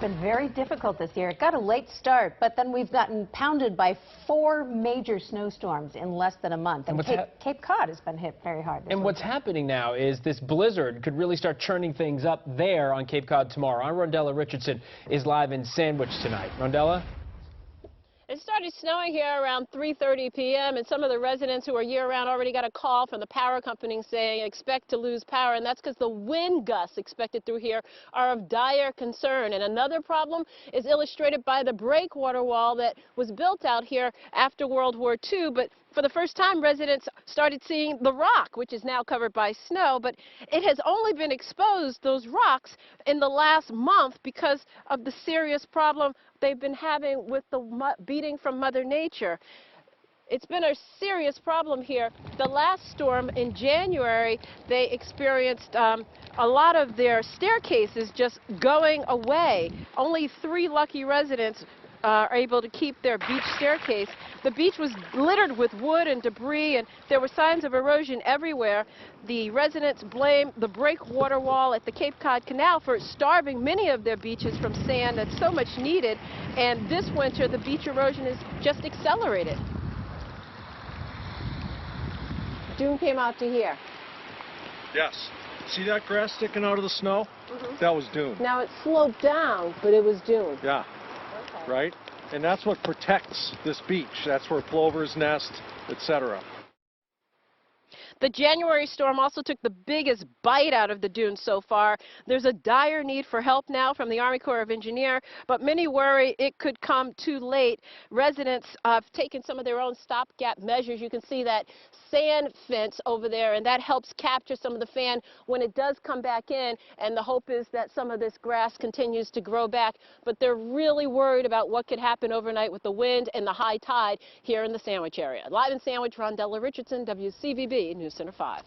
been very difficult this year. It got a late start, but then we've gotten pounded by 4 major snowstorms in less than a month. And Cape Cod has been hit very hard. And what's happening now is this blizzard could really start churning things up there on Cape Cod tomorrow. Our Rondella Richardson is live in Sandwich tonight. Rondella? It started snowing here around 3:30 p.m. and some of the residents who are year-round already got a call from the power company saying expect to lose power, and that's because the wind gusts expected through here are of dire concern. And another problem is illustrated by the breakwater wall that was built out here after World War II, but for the first time, residents started seeing the rock, which is now covered by snow, but it has only been exposed, those rocks, in the last month because of the serious problem they've been having with the beating from Mother Nature. It's been a serious problem here. The last storm in January, they experienced a lot of their staircases just going away. Only 3 lucky residents are able to keep their beach staircase. The beach was littered with wood and debris, and there were signs of erosion everywhere. The residents blame the breakwater wall at the Cape Cod Canal for starving many of their beaches from sand that's so much needed, and this winter the beach erosion is just accelerated. Dune came out to here. Yes. See that grass sticking out of the snow? That was dune. Now it sloped down, but it was dune. Yeah. Okay. Right? And that's what protects this beach. That's where plovers nest, etc. The January storm also took the biggest bite out of the dunes so far. There's a dire need for help now from the Army Corps of Engineers, but many worry it could come too late. Residents have taken some of their own stopgap measures. You can see that sand fence over there, and that helps capture some of the fan when it does come back in, and the hope is that some of this grass continues to grow back. But they're really worried about what could happen overnight with the wind and the high tide here in the Sandwich area. Live in Sandwich, Rondella Richardson, WCVB News Center 5.